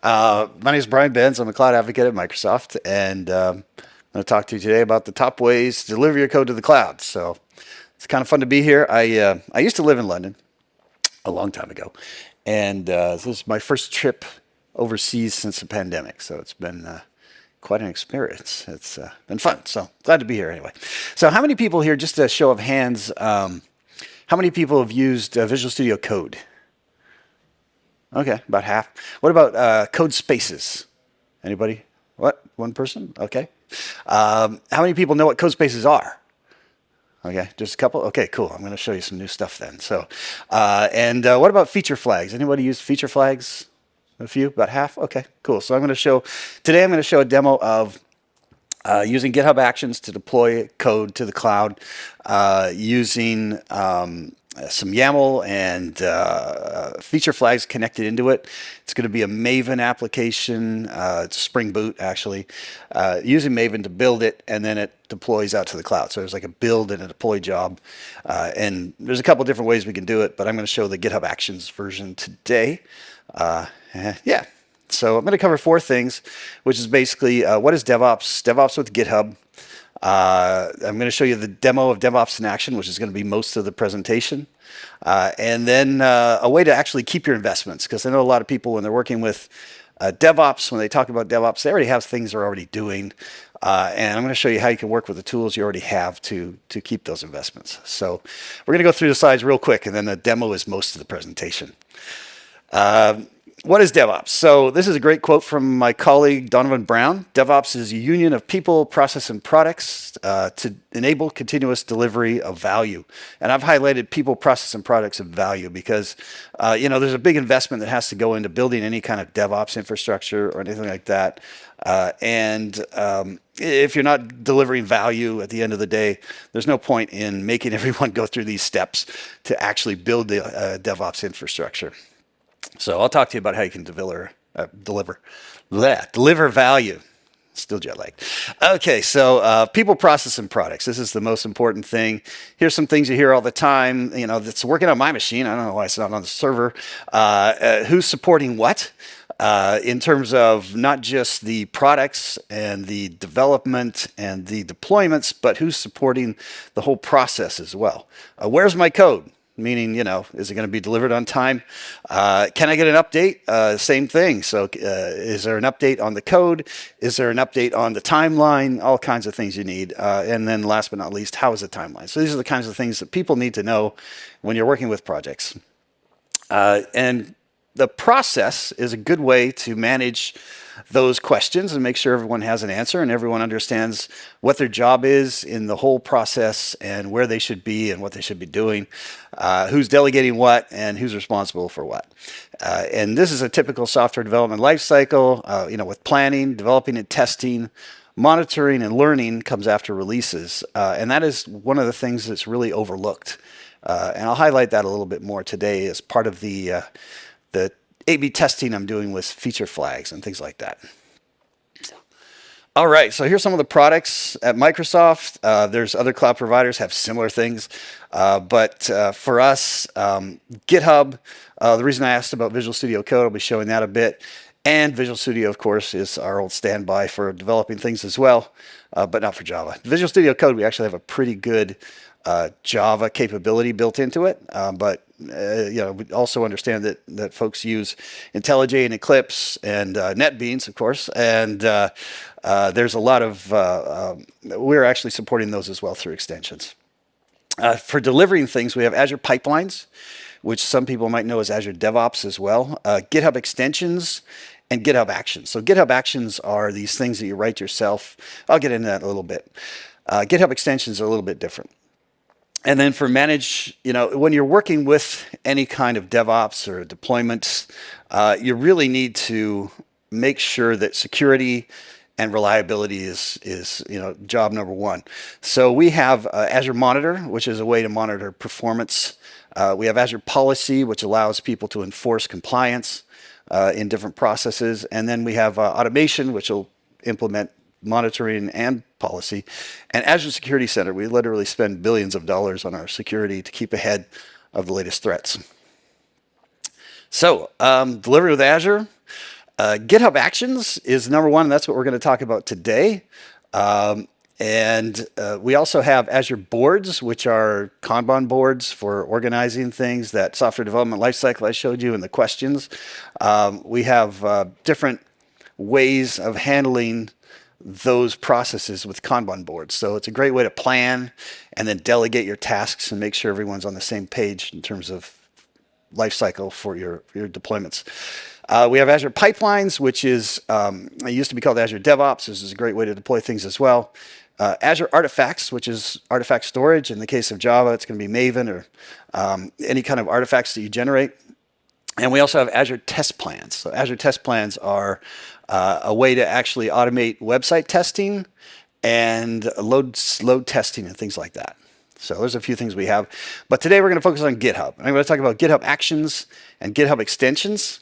My name is Brian Benz. I'm a cloud advocate at Microsoft, and I'm going to talk to you today about the top ways to deliver your code to the cloud. So it's kind of fun to be here. I used to live in London a long time ago, and this is my first trip overseas since the pandemic. So it's been quite an experience. It's been fun. So glad to be here anyway. So how many people here, just a show of hands, how many people have used Visual Studio Code? Okay, about half. What about code spaces? Anybody? What? One person? Okay. How many people know what code spaces are? Okay, just a couple? Okay, cool. I'm going to show you some new stuff then. So, what about feature flags? Anybody use feature flags? A few? About half? Okay, cool. So today I'm going to show a demo of using GitHub Actions to deploy code to the cloud, using some YAML and feature flags connected into it. It's going to be a Maven application. It's Spring Boot, actually. Using Maven to build it, and then it deploys out to the cloud. So there's like a build and a deploy job. And there's a couple different ways we can do it, but I'm going to show the GitHub Actions version today. Yeah. So I'm going to cover 4 things, which is basically what is DevOps, DevOps with GitHub. I'm going to show you the demo of DevOps in action, which is going to be most of the presentation. And then a way to actually keep your investments, because I know a lot of people, when they're working with DevOps, when they talk about DevOps, they already have things they're already doing. And I'm going to show you how you can work with the tools you already have to keep those investments. So we're going to go through the slides real quick, and then the demo is most of the presentation. What is DevOps? So this is a great quote from my colleague, Donovan Brown. DevOps is a union of people, process, and products to enable continuous delivery of value. And I've highlighted people, process, and products of value because, there's a big investment that has to go into building any kind of DevOps infrastructure or anything like that. If you're not delivering value at the end of the day, there's no point in making everyone go through these steps to actually build the DevOps infrastructure. So I'll talk to you about how you can deliver value. Still jet lagged. Okay, so people, process, and products. This is the most important thing. Here's some things you hear all the time. That's working on my machine. I don't know why it's not on the server. Who's supporting what? In terms of not just the products and the development and the deployments, but who's supporting the whole process as well. Where's my code? Meaning, is it going to be delivered on time? Can I get an update? Same thing. So is there an update on the code? Is there an update on the timeline? All kinds of things you need. And then last but not least, how is the timeline? So these are the kinds of things that people need to know when you're working with projects. And the process is a good way to manage those questions and make sure everyone has an answer and everyone understands what their job is in the whole process and where they should be and what they should be doing, who's delegating what and who's responsible for what. And this is a typical software development lifecycle, with planning, developing and testing, monitoring and learning comes after releases. And that is one of the things that's really overlooked. And I'll highlight that a little bit more today as part of the A/B testing I'm doing with feature flags and things like that. All right, so here's some of the products at Microsoft. There's other cloud providers have similar things, but for us, GitHub, the reason I asked about Visual Studio Code, I'll be showing that a bit, and Visual Studio, of course, is our old standby for developing things as well, but not for Java. Visual Studio Code, we actually have a pretty good Java capability built into it, but we also understand that folks use IntelliJ and Eclipse and NetBeans, of course, and there's a lot of we're actually supporting those as well through extensions. For delivering things, we have Azure Pipelines, which some people might know as Azure DevOps as well, GitHub Extensions, and GitHub Actions. So GitHub Actions are these things that you write yourself. I'll get into that in a little bit. GitHub Extensions are a little bit different. And then for manage, when you're working with any kind of DevOps or deployments, you really need to make sure that security and reliability is job number one. So we have Azure Monitor, which is a way to monitor performance. We have Azure Policy, which allows people to enforce compliance in different processes. And then we have Automation, which will implement monitoring and policy. And Azure Security Center, we literally spend billions of dollars on our security to keep ahead of the latest threats. So, delivery with Azure. GitHub Actions is number one, and that's what we're going to talk about today. And we also have Azure Boards, which are Kanban boards for organizing things, that software development lifecycle I showed you in the questions. We have different ways of handling those processes with Kanban boards. So it's a great way to plan and then delegate your tasks and make sure everyone's on the same page in terms of lifecycle for your deployments. We have Azure Pipelines, which is, it used to be called Azure DevOps. This is a great way to deploy things as well. Azure Artifacts, which is artifact storage. In the case of Java, it's going to be Maven or any kind of artifacts that you generate. And we also have Azure Test Plans. So Azure Test Plans are a way to actually automate website testing and load testing and things like that. So there's a few things we have. But today we're going to focus on GitHub. And I'm going to talk about GitHub Actions and GitHub Extensions.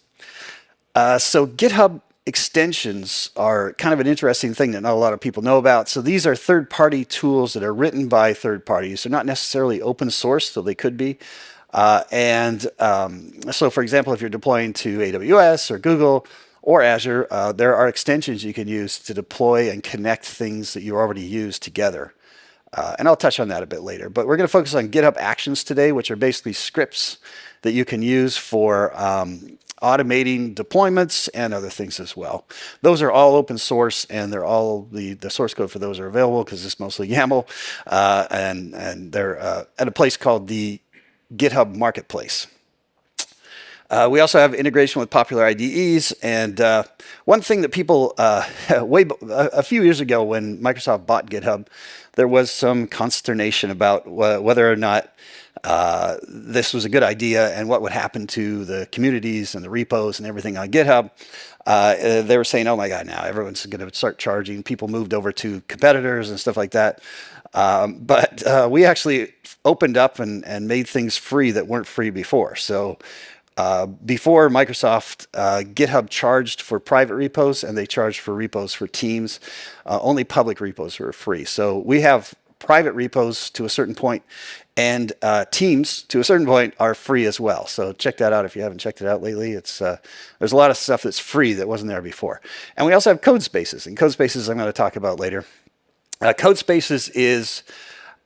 So GitHub extensions are kind of an interesting thing that not a lot of people know about. So these are third-party tools that are written by third parties. They're not necessarily open source, though they could be. So for example, if you're deploying to AWS or Google or Azure, there are extensions you can use to deploy and connect things that you already use together. And I'll touch on that a bit later. But we're going to focus on GitHub Actions today, which are basically scripts that you can use for automating deployments and other things as well. Those are all open source, and they're all the source code for those are available because it's mostly YAML, and they're at a place called the GitHub Marketplace. We also have integration with popular IDEs, and one thing that people a few years ago when Microsoft bought GitHub, there was some consternation about whether or not this was a good idea and what would happen to the communities and the repos and everything on GitHub. They were saying, oh my God, now everyone's going to start charging. People moved over to competitors and stuff like that. But we actually opened up and made things free that weren't free before. So before Microsoft, GitHub charged for private repos and they charged for repos for teams. Only public repos were free. So we have private repos to a certain point, and teams to a certain point are free as well. So check that out if you haven't checked it out lately. It's there's a lot of stuff that's free that wasn't there before. And we also have code spaces, and code spaces I'm going to talk about later. Code spaces is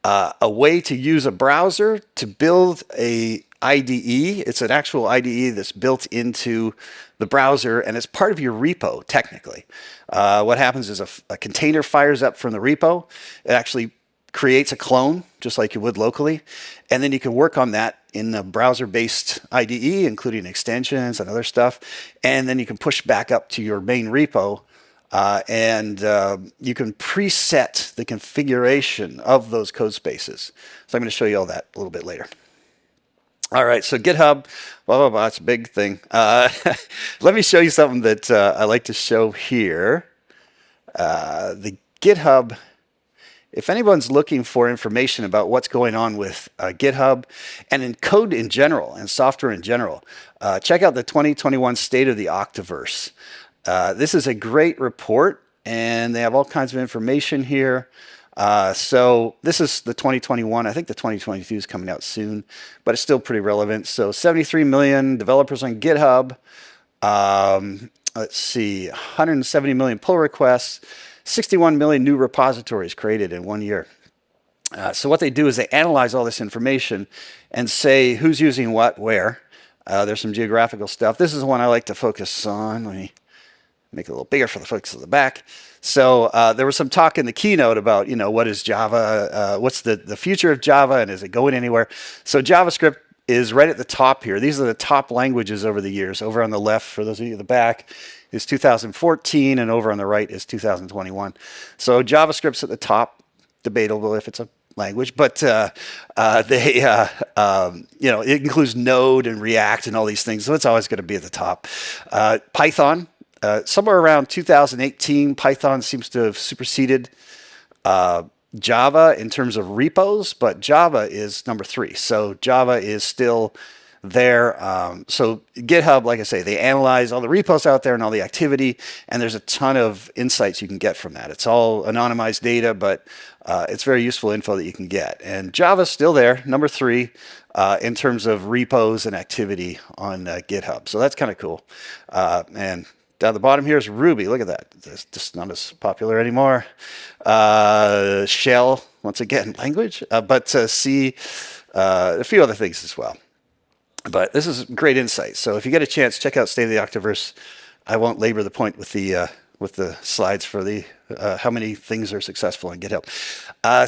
a way to use a browser to build a IDE. It's an actual IDE that's built into the browser, and it's part of your repo, technically. What happens is a container fires up from the repo. It actually creates a clone, just like you would locally, and then you can work on that in the browser-based IDE, including extensions and other stuff, and then you can push back up to your main repo, and you can preset the configuration of those code spaces. So I'm going to show you all that a little bit later. All right, so GitHub, blah, blah, blah, it's a big thing. Let me show you something that I like to show here. The GitHub, if anyone's looking for information about what's going on with GitHub and in code in general and software in general, check out the 2021 State of the Octaverse. This is a great report, and they have all kinds of information here. So this is the 2021. I think the 2022 is coming out soon, but it's still pretty relevant. So 73 million developers on GitHub. Let's see, 170 million pull requests, 61 million new repositories created in 1 year. So what they do is they analyze all this information and say who's using what, where. There's some geographical stuff. This is the one I like to focus on. Let me make it a little bigger for the folks at the back. So there was some talk in the keynote about, what is Java? What's the future of Java, and is it going anywhere? So JavaScript is right at the top here. These are the top languages over the years. Over on the left, for those of you in the back, is 2014, and over on the right is 2021. So JavaScript's at the top. Debatable if it's a language, but it includes Node and React and all these things, so it's always going to be at the top. Python. Somewhere around 2018, Python seems to have superseded Java in terms of repos, but Java is number 3. So Java is still there. So GitHub, like I say, they analyze all the repos out there and all the activity, and there's a ton of insights you can get from that. It's all anonymized data, but it's very useful info that you can get. And Java's still there, number 3, in terms of repos and activity on GitHub. So that's kind of cool. And Down the bottom here is Ruby. Look at that. It's just not as popular anymore. Shell, once again, language, but C, a few other things as well. But this is great insight. So if you get a chance, check out State of the Octaverse. I won't labor the point with the slides for the how many things are successful in GitHub.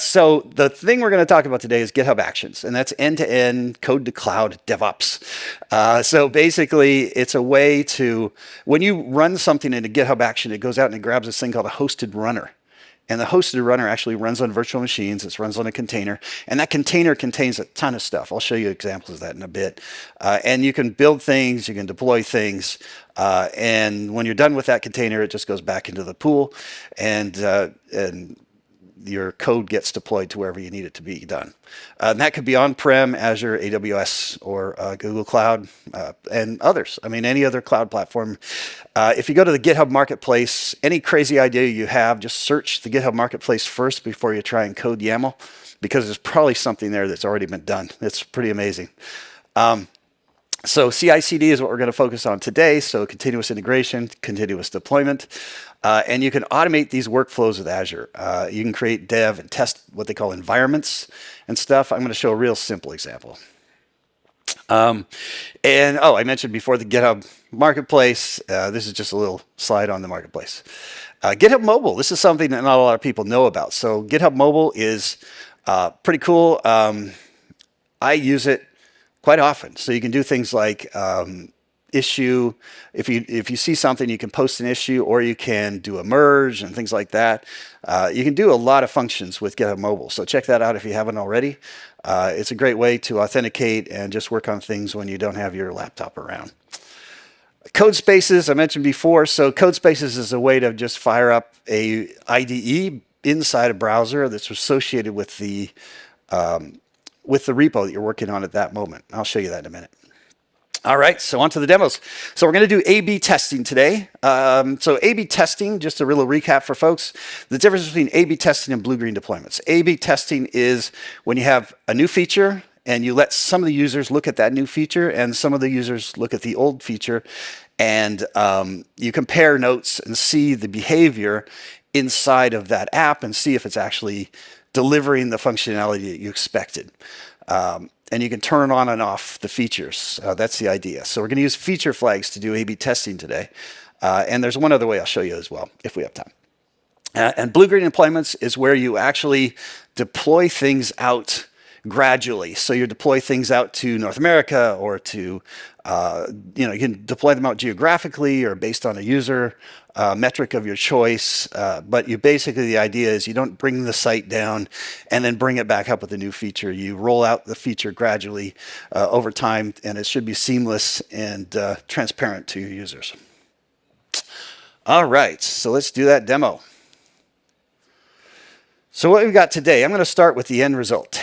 So the thing we're going to talk about today is GitHub Actions, and that's end-to-end code-to-cloud DevOps. So basically, it's a way to, when you run something in a GitHub Action, it goes out and it grabs this thing called a hosted runner. And the hosted runner actually runs on virtual machines. It runs on a container. And that container contains a ton of stuff. I'll show you examples of that in a bit. And you can build things. You can deploy things. And when you're done with that container, it just goes back into the pool. And your code gets deployed to wherever you need it to be done. And that could be on-prem, Azure, AWS, or Google Cloud, and others. I mean, any other cloud platform. If you go to the GitHub Marketplace, any crazy idea you have, just search the GitHub Marketplace first before you try and code YAML, because there's probably something there that's already been done. It's pretty amazing. So CI/CD is what we're going to focus on today. So continuous integration, continuous deployment. And you can automate these workflows with Azure. You can create dev and test what they call environments and stuff. I'm going to show a real simple example. I mentioned before the GitHub Marketplace. This is just a little slide on the Marketplace. GitHub Mobile. This is something that not a lot of people know about. So GitHub Mobile is pretty cool. I use it quite often. So you can do things like issue. If you see something, you can post an issue, or you can do a merge and things like that. You can do a lot of functions with GitHub Mobile. So check that out if you haven't already. It's a great way to authenticate and just work on things when you don't have your laptop around. Code Spaces, I mentioned before. So Code Spaces is a way to just fire up a IDE inside a browser that's associated with the repo that you're working on at that moment. I'll show you that in a minute. All right, so on to the demos. So we're going to do A/B testing today. So A/B testing, just a little recap for folks. The difference between A/B testing and blue-green deployments. A/B testing is when you have a new feature and you let some of the users look at that new feature and some of the users look at the old feature, and you compare notes and see the behavior inside of that app and see if it's actually delivering the functionality that you expected. And you can turn on and off the features. That's the idea. So we're going to use feature flags to do A/B testing today. And there's one other way I'll show you as well, if we have time. And blue-green deployments is where you actually deploy things out gradually. So you deploy things out to North America, or to, you can deploy them out geographically or based on a user metric of your choice. But you basically, the idea is you don't bring the site down and then bring it back up with a new feature. You roll out the feature gradually over time, and it should be seamless and transparent to your users. All right, so let's do that demo. So what we've got today, I'm going to start with the end result.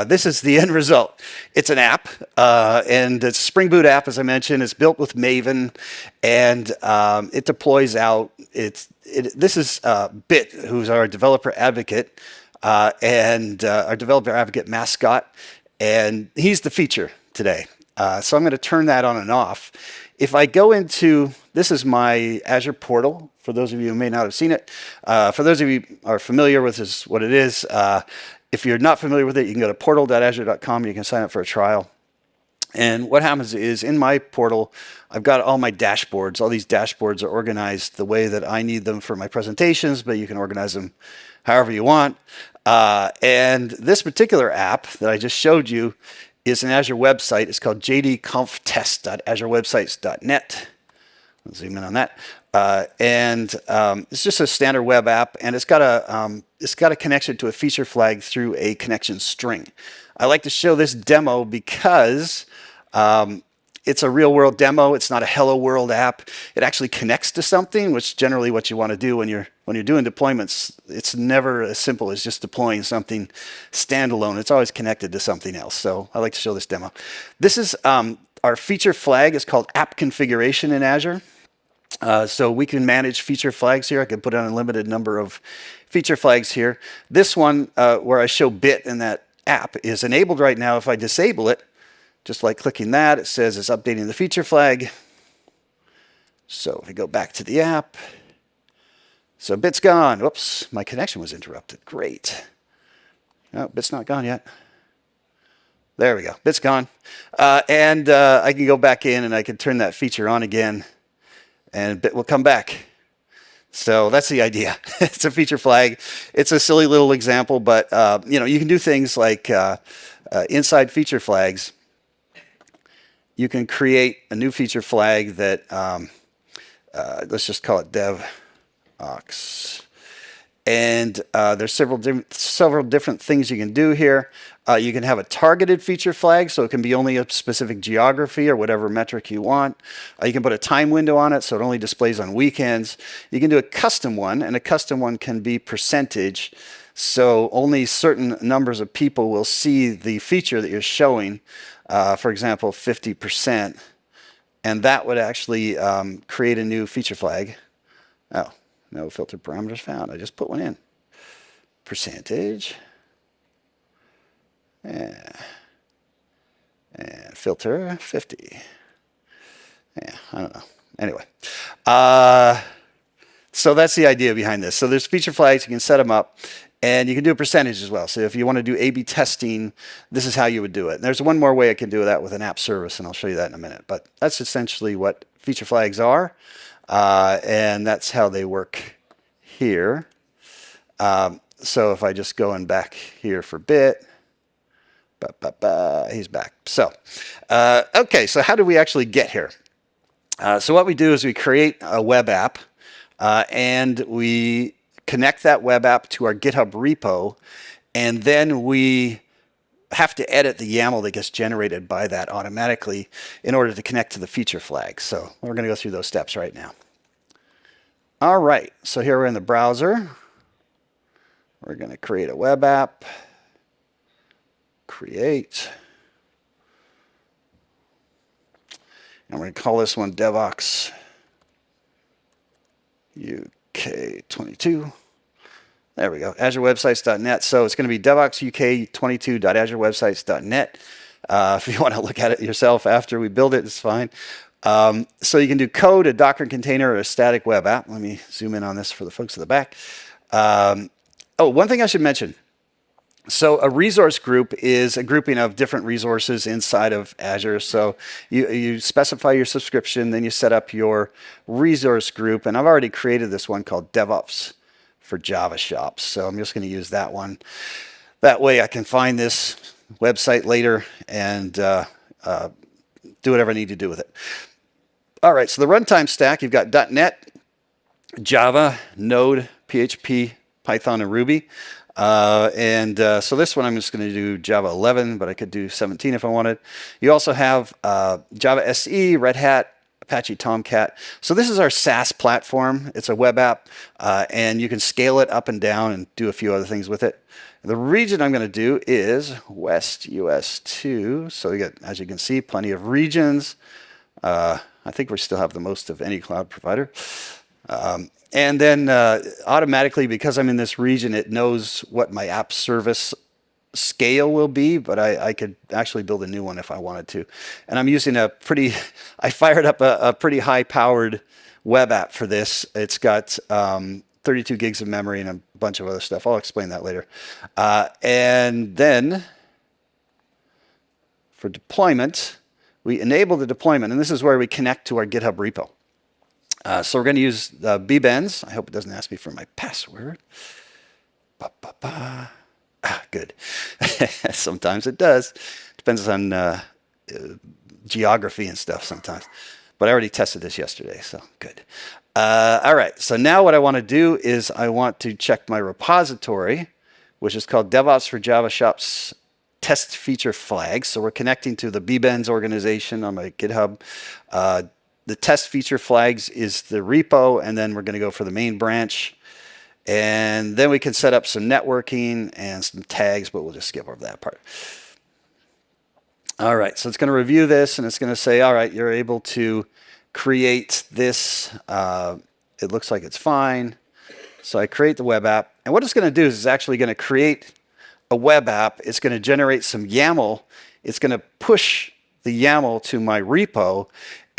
This is the end result. It's an app, and it's a Spring Boot app, as I mentioned. It's built with Maven, and it deploys out. This is Bit, who's our developer advocate, and our developer advocate mascot, and he's the feature today. So I'm going to turn that on and off. If I go into, this is my Azure portal, for those of you who may not have seen it. For those of you who are familiar with this, what it is, if you're not familiar with it, you can go to portal.azure.com. You can sign up for a trial. And what happens is, in my portal, I've got all my dashboards. All these dashboards are organized the way that I need them for my presentations, but you can organize them however you want. And this particular app that I just showed you is an Azure website. It's called jdconftest.azurewebsites.net. I'll zoom in on that. It's just a standard web app, and it's got a connection to a feature flag through a connection string. I like to show this demo because it's a real world demo. It's not a hello world app. It actually connects to something, which is generally what you want to do when you're doing deployments. It's never as simple as just deploying something standalone. It's always connected to something else. So I like to show this demo. This is our feature flag. Is called app configuration in Azure. So we can manage feature flags here. I can put an unlimited number of feature flags here. This one where I show Bit in that app is enabled right now. If I disable it, just like clicking that, it says it's updating the feature flag. So if we go back to the app, so bit's gone. Whoops, my connection was interrupted. Great. No, bit's not gone yet. There we go. Bit's gone. And I can go back in and I can turn that feature on again and bit will come back. So that's the idea. It's a feature flag. It's a silly little example, but you can do things like inside feature flags. You can create a new feature flag that let's just call it DevOps. And there's several different things you can do here. You can have a targeted feature flag, so it can be only a specific geography or whatever metric you want. You can put a time window on it, so it only displays on weekends. You can do a custom one, and a custom one can be percentage. So only certain numbers of people will see the feature that you're showing. For example, 50%. And that would actually create a new feature flag. Oh, no filter parameters found. I just put one in. Percentage. Yeah. And filter 50. Yeah, I don't know. Anyway. So that's the idea behind this. So there's feature flags. You can set them up. And you can do a percentage as well. So if you want to do A/B testing, this is how you would do it. And there's one more way I can do that with an app service, and I'll show you that in a minute. But that's essentially what feature flags are. And that's how they work here. So if I just go in back here for bit, he's back. So, okay, so how do we actually get here? So what we do is we create a web app, and we connect that web app to our GitHub repo, and then we have to edit the YAML that gets generated by that automatically in order to connect to the feature flag. So we're going to go through those steps right now. All right, so here we're in the browser. We're going to create a web app. Create. And we're going to call this one DevOps UK22. There we go, AzureWebsites.net. So it's going to be DevOpsUK22.AzureWebsites.net. If you want to look at it yourself after we build it, it's fine. So you can do code, a Docker container, or a static web app. Let me zoom in on this for the folks at the back. One thing I should mention. So a resource group is a grouping of different resources inside of Azure. So you specify your subscription, then you set up your resource group. And I've already created this one called DevOps for Java Shops. So I'm just going to use that one. That way I can find this website later and do whatever I need to do with it. All right, so the runtime stack, you've got .NET, Java, Node, PHP, Python, and Ruby. So this one I'm just going to do Java 11, but I could do 17 if I wanted. You also have Java SE, Red Hat, Apache Tomcat. So this is our SaaS platform. It's a web app, and you can scale it up and down and do a few other things with it. The region I'm going to do is West US 2. So you get, as you can see, plenty of regions. I think we still have the most of any cloud provider. And then automatically, because I'm in this region, it knows what my app service scale will be, but I could actually build a new one if I wanted to. And I'm using I fired up a pretty high-powered web app for this. It's got 32 gigs of memory and a bunch of other stuff. I'll explain that later. And then for deployment, we enable the deployment, and this is where we connect to our GitHub repo. So we're going to use Benz. I hope it doesn't ask me for my password. Good. Sometimes it does. Depends on geography and stuff sometimes. But I already tested this yesterday, so good. All right, so now what I want to do is I want to check my repository, which is called DevOps for Java Shops Test Feature Flags. So we're connecting to the Benz organization on my GitHub. The test feature flags is the repo, and then we're going to go for the main branch. And then we can set up some networking and some tags, but we'll just skip over that part. All right, so it's going to review this, and it's going to say, all right, you're able to create this. It looks like it's fine. So I create the web app. And what it's going to do is it's actually going to create a web app. It's going to generate some YAML. It's going to push the YAML to my repo.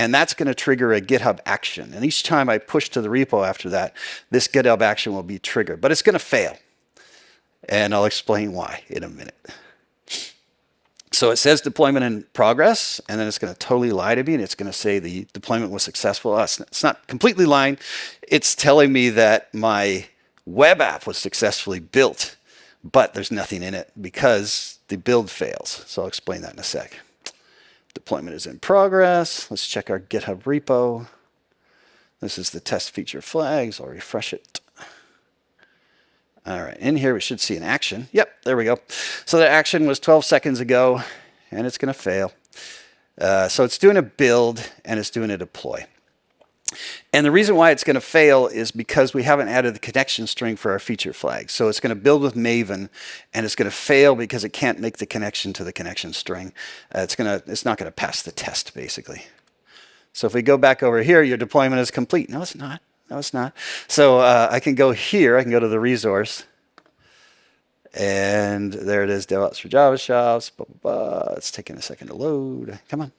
and that's going to trigger a GitHub action. And each time I push to the repo after that, this GitHub action will be triggered, but it's going to fail. And I'll explain why in a minute. So it says deployment in progress, and then it's going to totally lie to me, and it's going to say the deployment was successful. It's not completely lying. It's telling me that my web app was successfully built, but there's nothing in it because the build fails. So I'll explain that in a sec. Deployment is in progress. Let's check our GitHub repo. This is the test feature flags. I'll refresh it. All right, in here we should see an action. Yep, there we go. So the action was 12 seconds ago, and it's going to fail. So it's doing a build, and it's doing a deploy. And the reason why it's going to fail is because we haven't added the connection string for our feature flag. So it's going to build with Maven, and it's going to fail because it can't make the connection to the connection string. It's not going to pass the test, basically. So if we go back over here, your deployment is complete. No, it's not. No, it's not. So I can go here. I can go to the resource. And there it is, DevOps for Java shops. Blah, blah, blah. It's taking a second to load. Come on.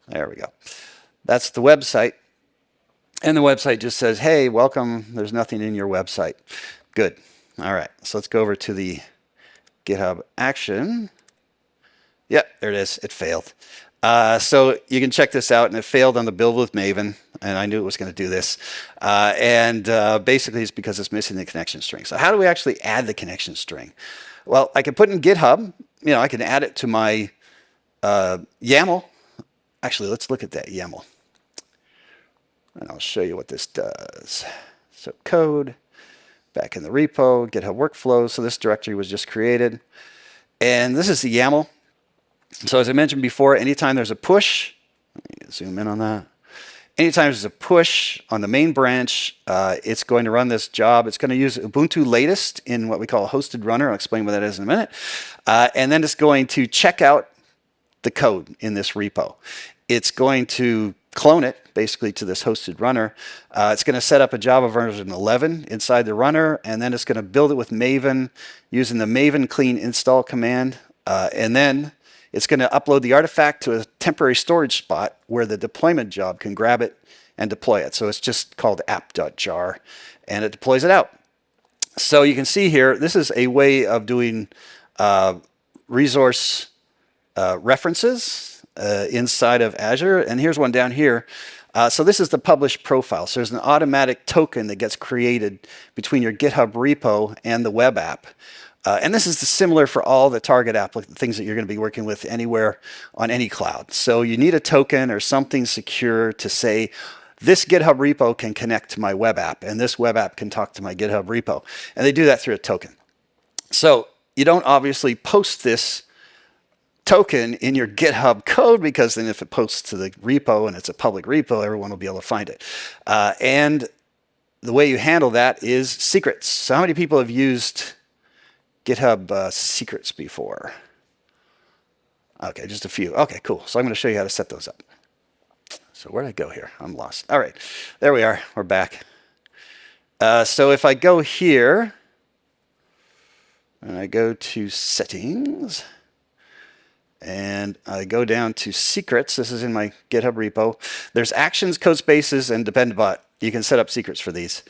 There we go. That's the website. And the website just says, hey, welcome. There's nothing in your website. Good. All right. So let's go over to the GitHub action. Yep, there it is. It failed. So you can check this out, and it failed on the build with Maven, and I knew it was going to do this. Basically, it's because it's missing the connection string. So how do we actually add the connection string? Well, I can put in GitHub. I can add it to my YAML. Actually, let's look at that YAML, and I'll show you what this does. So code, back in the repo, GitHub workflows. So this directory was just created, and this is the YAML. So as I mentioned before, anytime there's a push, let me zoom in on that. Anytime there's a push on the main branch, it's going to run this job. It's going to use Ubuntu latest in what we call a hosted runner. I'll explain what that is in a minute. And then it's going to check out the code in this repo. It's going to clone it basically to this hosted runner. It's going to set up a Java version 11 inside the runner, and then it's going to build it with Maven using the Maven clean install command. And then it's going to upload the artifact to a temporary storage spot where the deployment job can grab it and deploy it. So it's just called app.jar, and it deploys it out. So you can see here, this is a way of doing resource references inside of Azure. And here's one down here. So this is the published profile. So there's an automatic token that gets created between your GitHub repo and the web app. And this is similar for all the target things that you're going to be working with anywhere on any cloud. So you need a token or something secure to say, this GitHub repo can connect to my web app, and this web app can talk to my GitHub repo. And they do that through a token. So you don't obviously post this token in your GitHub code, because then if it posts to the repo and it's a public repo, everyone will be able to find it. And the way you handle that is secrets. So how many people have used GitHub secrets before? Okay, just a few. Okay, cool. So I'm going to show you how to set those up. So where did I go here? I'm lost. All right, there we are. We're back. So if I go here and I go to settings and I go down to secrets, this is in my GitHub repo. There's actions, code spaces, and dependbot. You can set up secrets for these.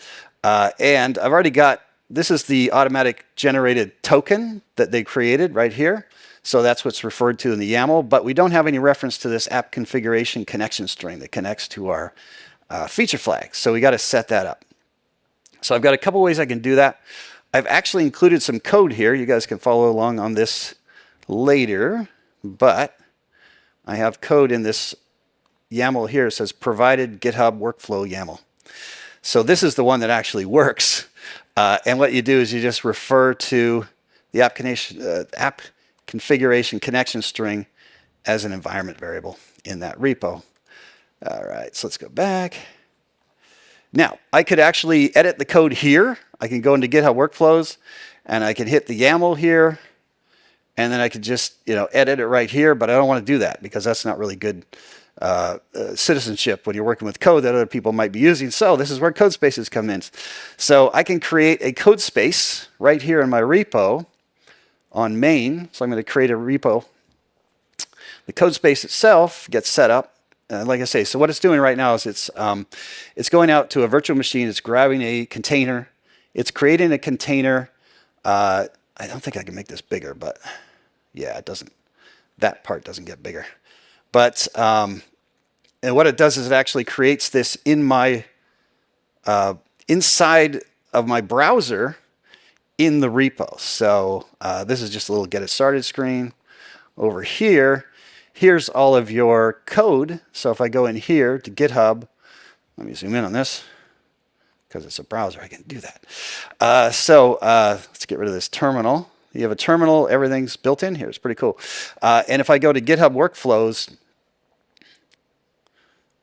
And I've already got, this is the automatic generated token that they created right here. So that's what's referred to in the YAML, but we don't have any reference to this app configuration connection string that connects to our feature flag. So we got to set that up. So I've got a couple ways I can do that. I've actually included some code here. You guys can follow along on this later, but I have code in this YAML here. It says provided GitHub workflow YAML. So this is the one that actually works. And what you do is you just refer to the app configuration connection string as an environment variable in that repo. All right, so let's go back. Now, I could actually edit the code here. I can go into GitHub workflows, and I can hit the YAML here, and then I could just edit it right here, but I don't want to do that because that's not really good citizenship when you're working with code that other people might be using. So this is where code spaces come in. So I can create a code space right here in my repo on main. So I'm going to create a repo. The code space itself gets set up. Like I say, so what it's doing right now is it's going out to a virtual machine. It's grabbing a container. It's creating a container. I don't think I can make this bigger, but yeah, it doesn't. That part doesn't get bigger. But and what it does is it actually creates this in my inside of my browser in the repo. So this is just a little get it started screen. Over here, here's all of your code. So if I go in here to GitHub, let me zoom in on this because it's a browser. I can do that. Let's get rid of this terminal. You have a terminal. Everything's built in here. It's pretty cool. And if I go to GitHub workflows,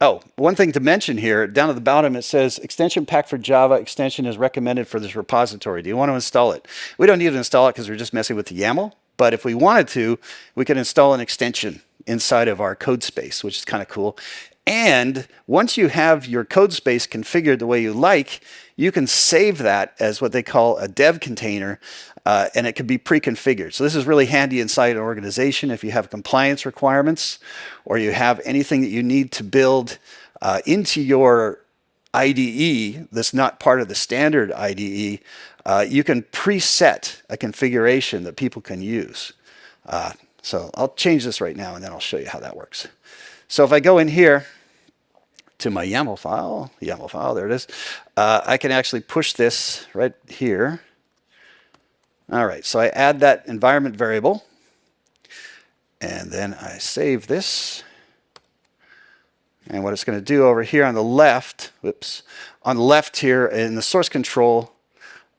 oh, one thing to mention here, down at the bottom, it says extension pack for Java extension is recommended for this repository. Do you want to install it? We don't need to install it because we're just messing with the YAML. But if we wanted to, we could install an extension inside of our code space, which is kind of cool. And once you have your code space configured the way you like, you can save that as what they call a dev container, and it can be pre-configured. So this is really handy inside an organization if you have compliance requirements or you have anything that you need to build into your IDE that's not part of the standard IDE. You can preset a configuration that people can use. So I'll change this right now and then I'll show you how that works. So if I go in here to my YAML file, there it is, I can actually push this right here. All right, so I add that environment variable and then I save this. And what it's going to do over here on the left, on the left here in the source control,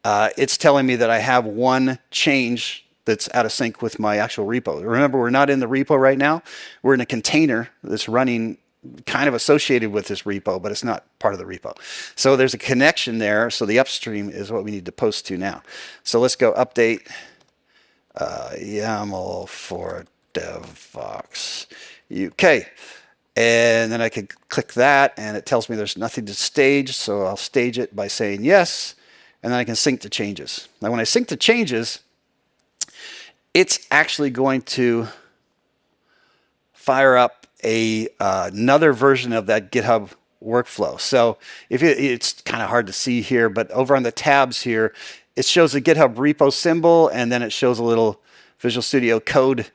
it's telling me that I have one change that's out of sync with my actual repo. Remember, we're not in the repo right now. We're in a container that's running kind of associated with this repo, but it's not part of the repo. So there's a connection there. So the upstream is what we need to post to now. So let's go update YAML for DevOps UK. And then I can click that and it tells me there's nothing to stage. So I'll stage it by saying yes. And then I can sync the changes. Now when I sync the changes, it's actually going to fire up another version of that GitHub workflow. So it's kind of hard to see here, but over on the tabs here, it shows the GitHub repo symbol, and then it shows a little Visual Studio Code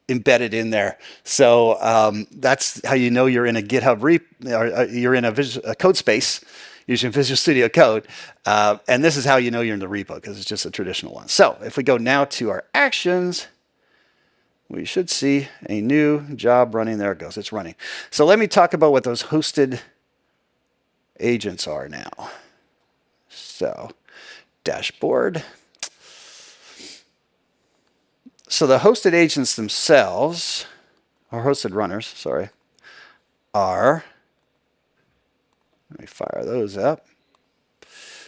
embedded in there. So that's how you know you're in a GitHub or you're in a code space using Visual Studio Code. And this is how you know you're in the repo because it's just a traditional one. So if we go now to our actions, we should see a new job running. There it goes. It's running. So let me talk about what those hosted agents are now. So dashboard. So the hosted agents themselves, or hosted runners, sorry, are, let me fire those up.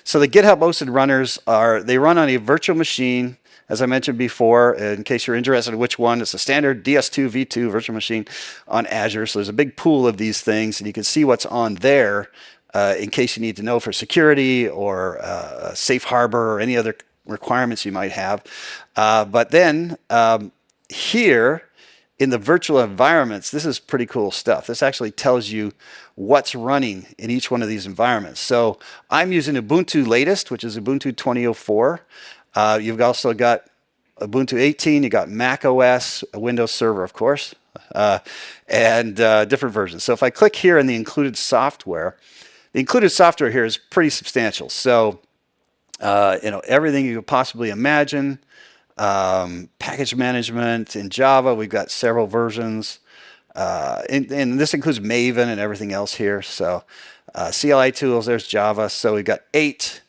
So the GitHub hosted runners they run on a virtual machine, as I mentioned before. In case you're interested in which one, it's a standard DS2 V2 virtual machine on Azure. So there's a big pool of these things, and you can see what's on there in case you need to know for security or safe harbor or any other requirements you might have. But then here in the virtual environments, this is pretty cool stuff. This actually tells you what's running in each one of these environments. So I'm using Ubuntu latest, which is Ubuntu 2004. You've also got Ubuntu 18, you got Mac OS, a Windows Server, of course, and different versions. So if I click here in the included software, the included software here is pretty substantial. So everything you could possibly imagine. Package management in Java, we've got several versions. And this includes Maven and everything else here. So CLI tools, there's Java. So we've got 8,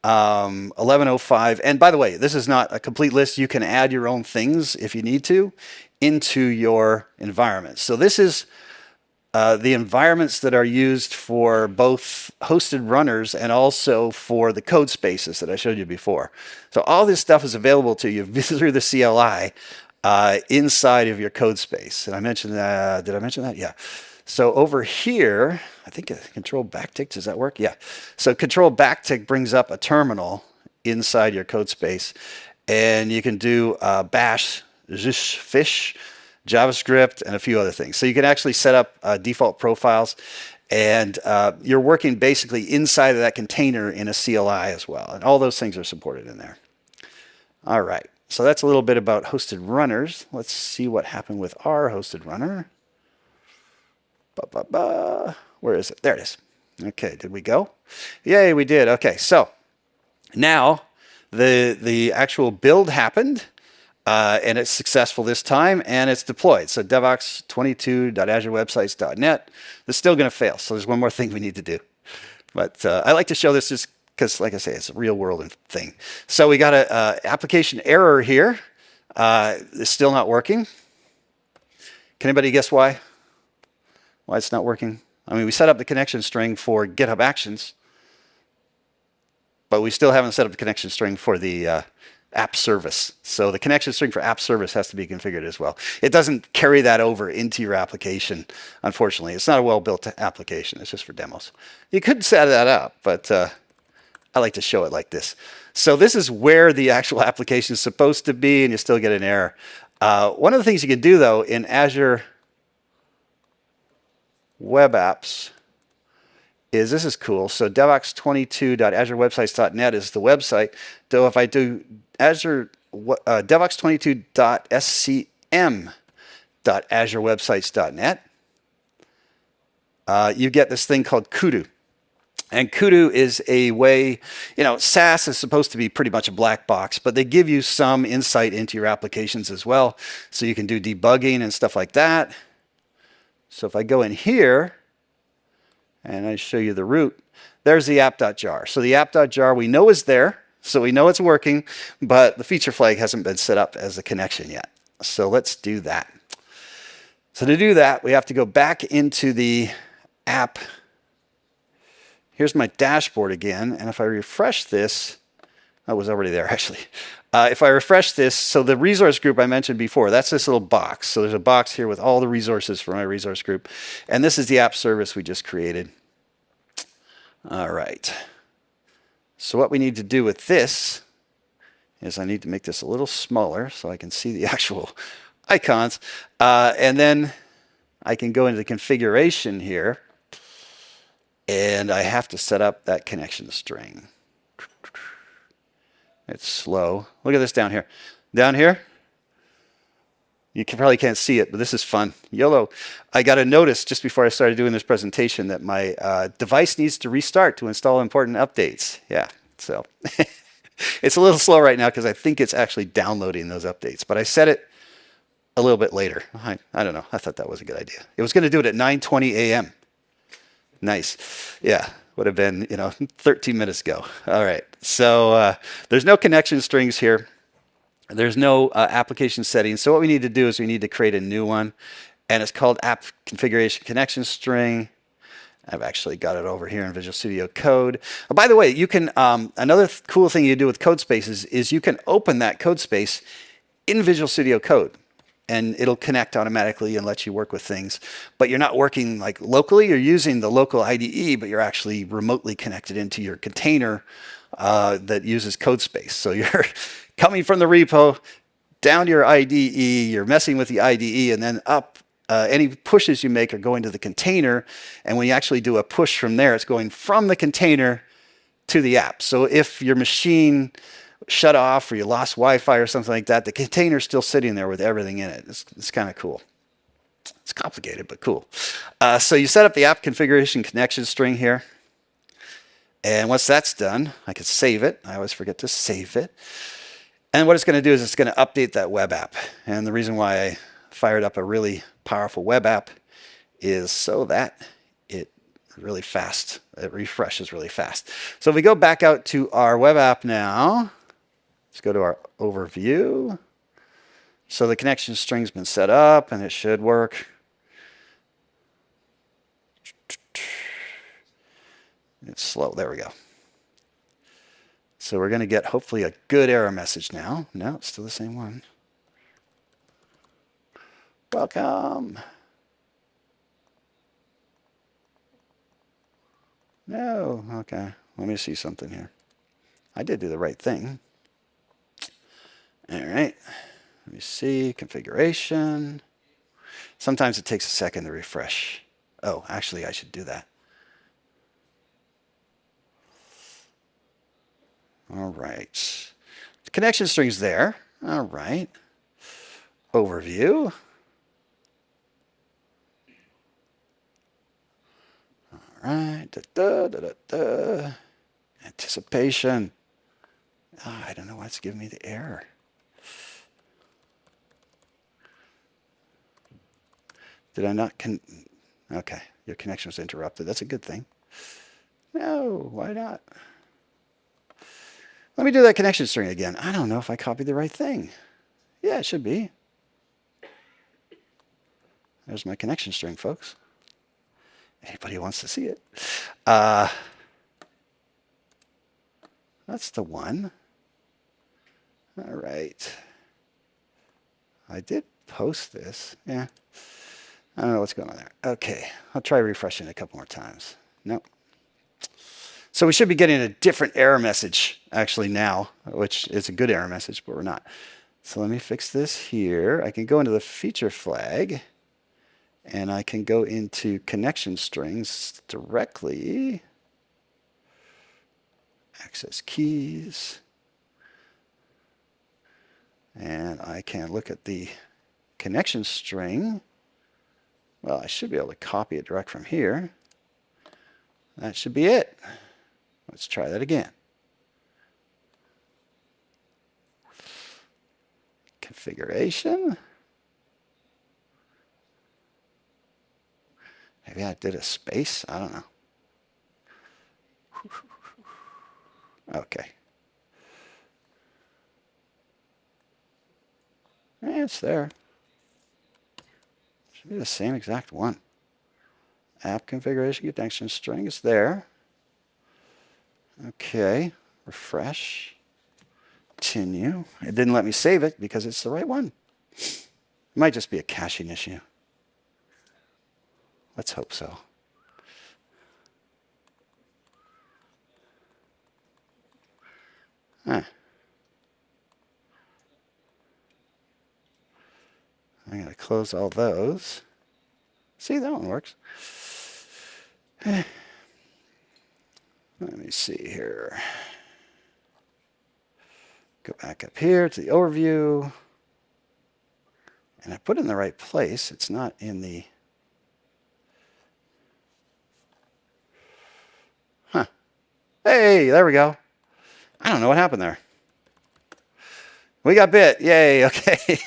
1105. And by the way, this is not a complete list. You can add your own things if you need to into your environment. So this is the environments that are used for both hosted runners and also for the code spaces that I showed you before. So all this stuff is available to you through the CLI inside of your code space. And I mentioned that, did I mention that? Yeah. So over here, I think control backtick, does that work? Yeah. So control backtick brings up a terminal inside your code space. and you can do bash, zsh, fish, JavaScript, and a few other things. So you can actually set up default profiles, and you're working basically inside of that container in a CLI as well. And all those things are supported in there. All right. So that's a little bit about hosted runners. Let's see what happened with our hosted runner. Where is it? There it is. Okay, did we go? Yay, we did. Okay, so now the actual build happened, and it's successful this time, and it's deployed. So devops22.azurewebsites.net is still going to fail. So there's one more thing we need to do. But I like to show this just because, like I say, it's a real world thing. So we got an application error here. It's still not working. Can anybody guess why? Why it's not working? I mean, we set up the connection string for GitHub Actions, but we still haven't set up the connection string for the app service. So the connection string for app service has to be configured as well. It doesn't carry that over into your application, unfortunately. It's not a well-built application. It's just for demos. You could set that up, but I like to show it like this. So this is where the actual application is supposed to be, and you still get an error. One of the things you can do, though, in Azure Web Apps is this is cool. So devops22.azurewebsites.net is the website. So if I do Azure devops22.scm.azurewebsites.net, you get this thing called Kudu. And Kudu is a way, you know, SaaS is supposed to be pretty much a black box, but they give you some insight into your applications as well. So you can do debugging and stuff like that. So if I go in here and I show you the root, there's the app.jar. So the app.jar we know is there, so we know it's working, but the feature flag hasn't been set up as a connection yet. So let's do that. So to do that, we have to go back into the app. Here's my dashboard again, and if I refresh this, I was already there actually. If I refresh this, so the resource group I mentioned before, that's this little box. So there's a box here with all the resources for my resource group, and this is the app service we just created. All right. So what we need to do with this is I need to make this a little smaller so I can see the actual icons, and then I can go into the configuration here. And I have to set up that connection string. It's slow. Look at this down here. Down here, you probably can't see it, but this is fun. YOLO. I got a notice just before I started doing this presentation that my device needs to restart to install important updates. Yeah, so it's a little slow right now because I think it's actually downloading those updates, but I set it a little bit later. I don't know. I thought that was a good idea. It was going to do it at 9:20 a.m. Nice. Yeah, would have been, 13 minutes ago. All right. So there's no connection strings here. There's no application settings. So what we need to do is we need to create a new one, and it's called app configuration connection string. I've actually got it over here in Visual Studio Code. Oh, by the way, you can another cool thing you do with code spaces is you can open that code space in Visual Studio Code, and it'll connect automatically and let you work with things. But you're not working like locally. You're using the local IDE, but you're actually remotely connected into your container that uses code space. So you're coming from the repo down to your IDE, you're messing with the IDE, and then up. Any pushes you make are going to the container. And when you actually do a push from there, it's going from the container to the app. So if your machine shut off or you lost Wi-Fi or something like that, the container's still sitting there with everything in it. It's kind of cool. It's complicated, but cool. So you set up the app configuration connection string here. And once that's done, I can save it. I always forget to save it. And what it's going to do is it's going to update that web app. And the reason why I fired up a really powerful web app is so that it refreshes really fast. So if we go back out to our web app now, let's go to our overview. So the connection string's been set up and it should work. It's slow. There we go. So we're going to get hopefully a good error message now. No, it's still the same one. Welcome. No. Okay. Let me see something here. I did do the right thing. All right. Let me see. Configuration. Sometimes it takes a second to refresh. Oh, actually, I should do that. All right. The connection string's there. All right. Overview. All right. Da, da, da, da, da. Anticipation. Oh, I don't know why it's giving me the error. Did I not okay, your connection was interrupted. That's a good thing. No, why not? Let me do that connection string again. I don't know if I copied the right thing. Yeah, it should be. There's my connection string, folks. Anybody who wants to see it. That's the one. All right. I did post this. Yeah. I don't know what's going on there. Okay. I'll try refreshing it a couple more times. Nope. So we should be getting a different error message actually now, which is a good error message, but we're not. So let me fix this here. I can go into the feature flag and I can go into connection strings directly. Access keys. And I can look at the connection string. Well, I should be able to copy it direct from here. That should be it. Let's try that again. Configuration. Maybe I did a space. I don't know. Okay. It's there. Should be the same exact one. App configuration connection string is there. Okay. Refresh. Continue. It didn't let me save it because it's the right one. It might just be a caching issue. Let's hope so. Huh. I'm going to close all those. See, that one works. Let me see here. Go back up here to the overview. And I put it in the right place. It's not in the... Huh. Hey, there we go. I don't know what happened there. We got bit. Yay. Okay.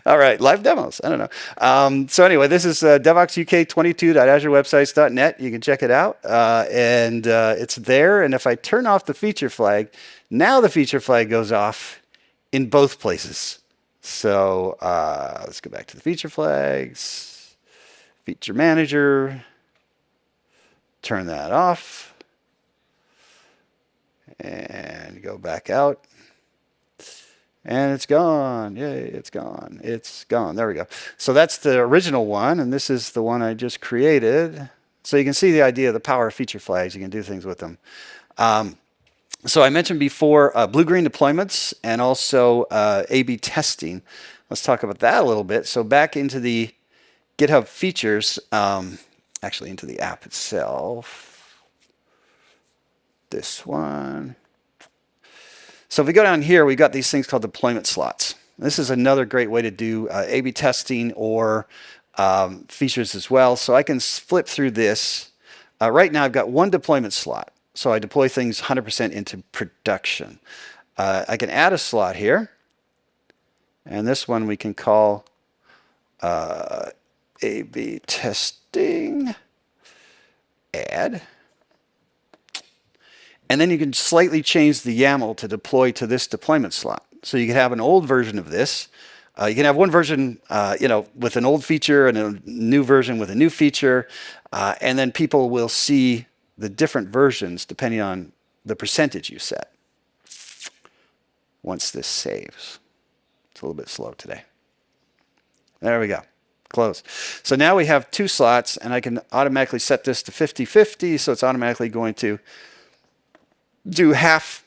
All right, live demos. I don't know. So anyway, this is devoxuk22.azurewebsites.net. You can check it out, and it's there. And if I turn off the feature flag, now the feature flag goes off in both places. So let's go back to the feature flags, feature manager, turn that off, and go back out. And it's gone. Yay, it's gone. It's gone. There we go. So that's the original one, and this is the one I just created. So you can see the idea of the power of feature flags. You can do things with them. So I mentioned before blue-green deployments and also A/B testing. Let's talk about that a little bit. So back into the GitHub features, actually into the app itself. This one. So if we go down here, we've got these things called deployment slots. This is another great way to do A/B testing or features as well. So I can flip through this. Right now, I've got one deployment slot. So I deploy things 100% into production. I can add a slot here. And this one we can call A/B testing. Add. And then you can slightly change the YAML to deploy to this deployment slot. So you can have an old version of this. You can have one version, with an old feature and a new version with a new feature. And then people will see the different versions depending on the percentage you set. Once this saves. It's a little bit slow today. There we go. Close. So now we have two slots, and I can automatically set this to 50-50. So it's automatically going to do half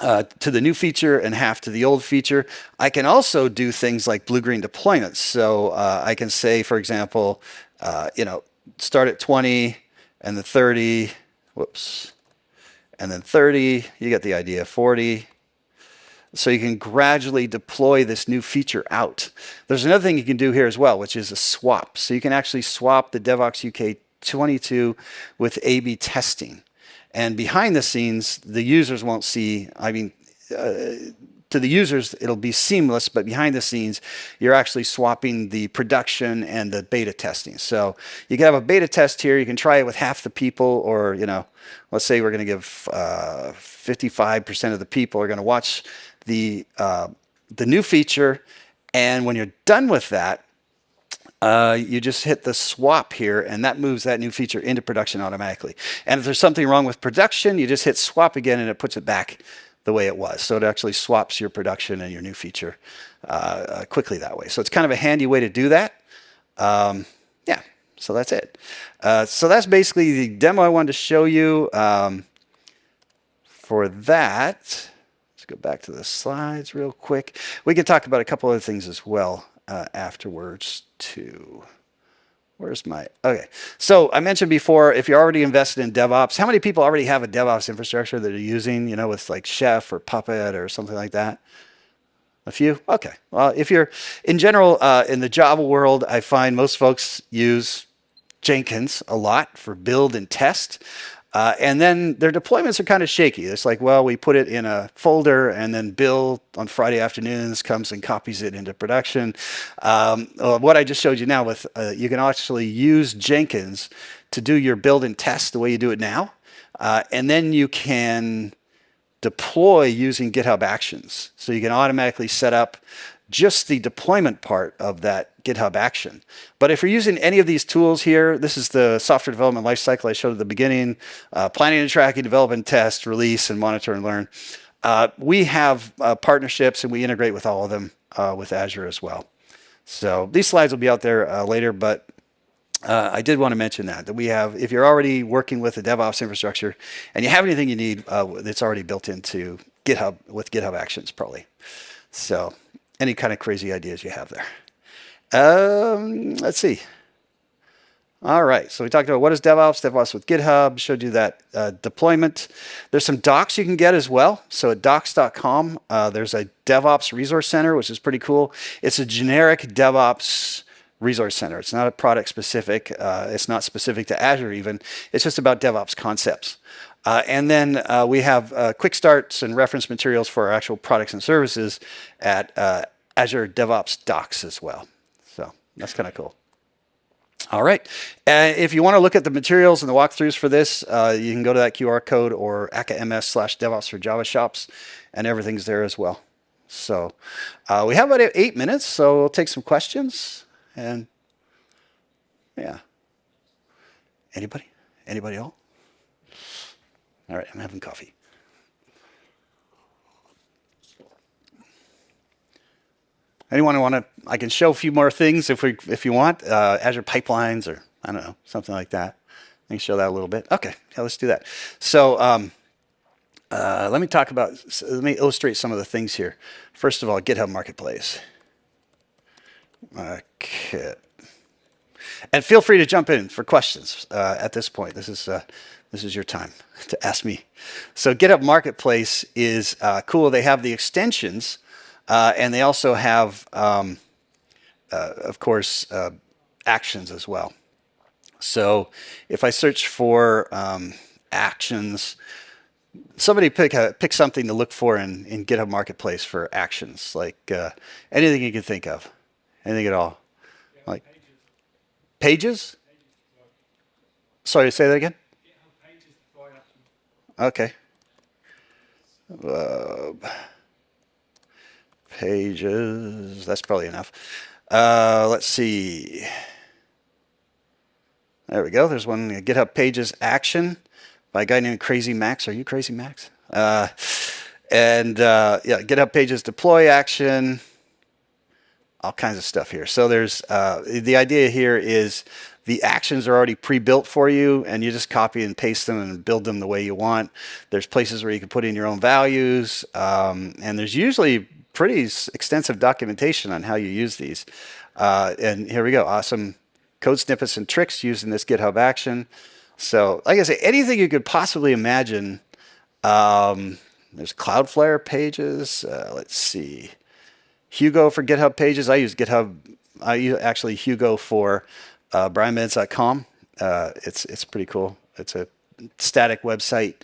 to the new feature and half to the old feature. I can also do things like blue-green deployments. So I can say, for example, start at 20 and then 30, whoops, and then 30, you get the idea, 40. So you can gradually deploy this new feature out. There's another thing you can do here as well, which is a swap. So you can actually swap the DevOps UK 22 with A/B testing. And behind the scenes, the users won't see, to the users, it'll be seamless, but behind the scenes, you're actually swapping the production and the beta testing. So you can have a beta test here. You can try it with half the people, or, let's say we're going to give 55% of the people are going to watch the new feature. And when you're done with that, you just hit the swap here, and that moves that new feature into production automatically. And if there's something wrong with production, you just hit swap again, and it puts it back the way it was. So it actually swaps your production and your new feature quickly that way. So it's kind of a handy way to do that. Yeah, so that's it. So that's basically the demo I wanted to show you. For that, let's go back to the slides real quick. We can talk about a couple other things as well afterwards too. Where's my, okay. So I mentioned before, if you're already invested in DevOps, how many people already have a DevOps infrastructure that are using, with like Chef or Puppet or something like that? A few? Okay. Well, if you're in general, in the Java world, I find most folks use Jenkins a lot for build and test. And then their deployments are kind of shaky. It's like, well, we put it in a folder, and then Bill on Friday afternoons comes and copies it into production. What I just showed you now with, you can actually use Jenkins to do your build and test the way you do it now. And then you can deploy using GitHub Actions. So you can automatically set up just the deployment part of that GitHub action. But if you're using any of these tools here, this is the software development lifecycle I showed at the beginning, planning and tracking, development, test, release, and monitor and learn. We have partnerships, and we integrate with all of them with Azure as well. So these slides will be out there later, but I did want to mention that we have, if you're already working with a DevOps infrastructure and you have anything you need, it's already built into GitHub with GitHub Actions probably. So any kind of crazy ideas you have there. Let's see. All right, so we talked about what is DevOps with GitHub, showed you that deployment. There's some docs you can get as well. So at docs.com, there's a DevOps Resource Center, which is pretty cool. It's a generic DevOps Resource Center. It's not a product specific. It's not specific to Azure even. It's just about DevOps concepts. And then we have quick starts and reference materials for our actual products and services at Azure DevOps Docs as well. So that's kind of cool. All right. If you want to look at the materials and the walkthroughs for this, you can go to that QR code or aka.ms/DevOps for Java shops, and everything's there as well. So we have about 8 minutes, so we'll take some questions. And yeah. Anybody? Anybody else? All right, I'm having coffee. Anyone want to? I can show a few more things if you want. Azure pipelines, or I don't know, something like that. I can show that a little bit. Okay, yeah, let's do that. So let me illustrate some of the things here. First of all, GitHub Marketplace. Okay. And feel free to jump in for questions at this point. This is your time to ask me. So GitHub Marketplace is cool. They have the extensions, and they also have, of course, actions as well. So if I search for actions, somebody pick something to look for in GitHub Marketplace for actions, like anything you can think of, anything at all. Like pages? Sorry, say that again? Okay. Pages, that's probably enough. Let's see. There we go. There's one, GitHub Pages action by a guy named Crazy Max. Are you Crazy Max? Yeah, GitHub Pages deploy action. all kinds of stuff here. So there's the idea here is the actions are already pre-built for you, and you just copy and paste them and build them the way you want. There's places where you can put in your own values, and there's usually pretty extensive documentation on how you use these. And here we go, awesome code snippets and tricks using this GitHub action. So like I say, anything you could possibly imagine. There's Cloudflare pages. Let's see. Hugo for GitHub pages. I use GitHub. I use actually Hugo for brianbenz.com. It's pretty cool. It's a static website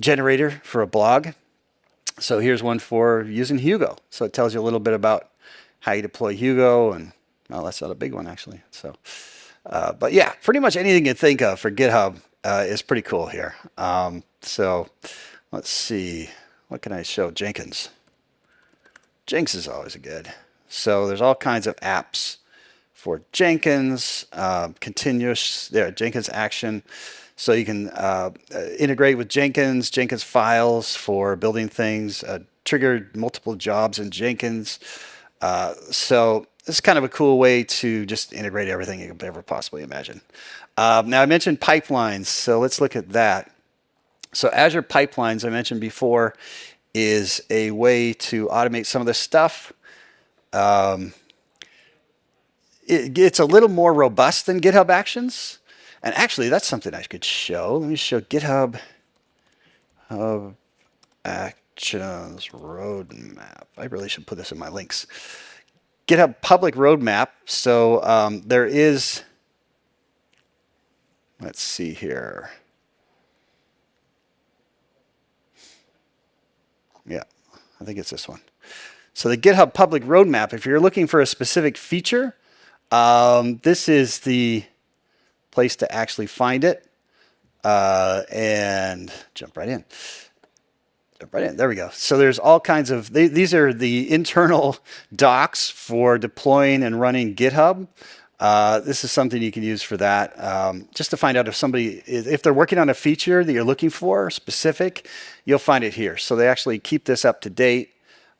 generator for a blog. So here's one for using Hugo. So it tells you a little bit about how you deploy Hugo, and well, that's not a big one actually. So, but yeah, pretty much anything you think of for GitHub is pretty cool here. So let's see, what can I show? Jenkins. Jenkins is always good. So there's all kinds of apps for Jenkins, continuous, there, Jenkins action. So you can integrate with Jenkins files for building things, trigger multiple jobs in Jenkins. So this is kind of a cool way to just integrate everything you could ever possibly imagine. Now I mentioned pipelines, so let's look at that. So Azure Pipelines, I mentioned before, is a way to automate some of this stuff. It's a little more robust than GitHub Actions. And actually, that's something I could show. Let me show GitHub Actions Roadmap. I really should put this in my links. GitHub public roadmap. So there is, let's see here. Yeah, I think it's this one. So the GitHub public roadmap, if you're looking for a specific feature, this is the place to actually find it. And jump right in. Jump right in. There we go. So there's all kinds of, these are the internal docs for deploying and running GitHub. This is something you can use for that, just to find out if they're working on a feature that you're looking for, specific, you'll find it here. So they actually keep this up to date,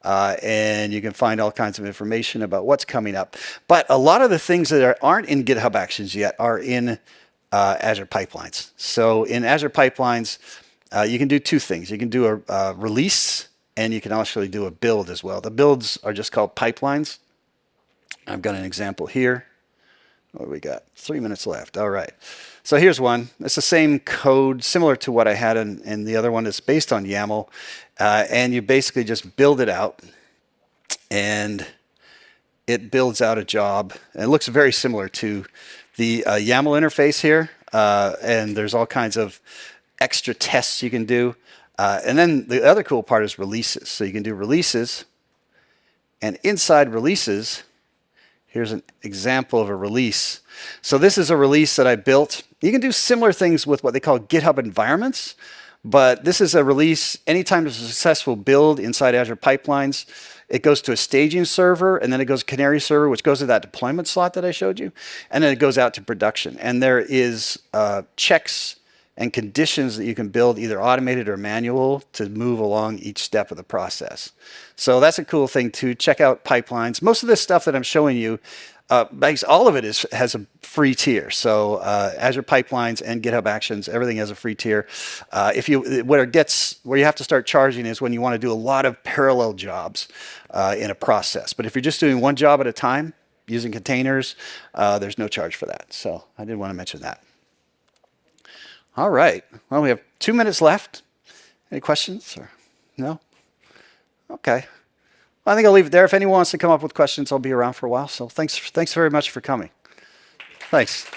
and you can find all kinds of information about what's coming up. But a lot of the things that aren't in GitHub Actions yet are in Azure Pipelines. So in Azure Pipelines, you can do two things. You can do a release, and you can actually do a build as well. The builds are just called pipelines. I've got an example here. What do we got? 3 minutes left. All right. So here's one. It's the same code, similar to what I had in the other one. It's based on YAML. And you basically just build it out. And it builds out a job. And it looks very similar to the YAML interface here. And there's all kinds of extra tests you can do. And then the other cool part is releases. So you can do releases. And inside releases, here's an example of a release. So this is a release that I built. You can do similar things with what they call GitHub environments, but this is a release. Anytime there's a successful build inside Azure Pipelines, it goes to a staging server, and then it goes to Canary server, which goes to that deployment slot that I showed you, and then it goes out to production. And there is checks and conditions that you can build, either automated or manual, to move along each step of the process. So that's a cool thing too. Check out pipelines. Most of this stuff that I'm showing you, all of it has a free tier. So Azure Pipelines and GitHub Actions, everything has a free tier. Where you have to start charging is when you want to do a lot of parallel jobs in a process. But if you're just doing one job at a time using containers, there's no charge for that. So I did want to mention that. All right. Well, we have 2 minutes left. Any questions or no? Okay. Well, I think I'll leave it there. If anyone wants to come up with questions, I'll be around for a while. So thanks very much for coming. Thanks.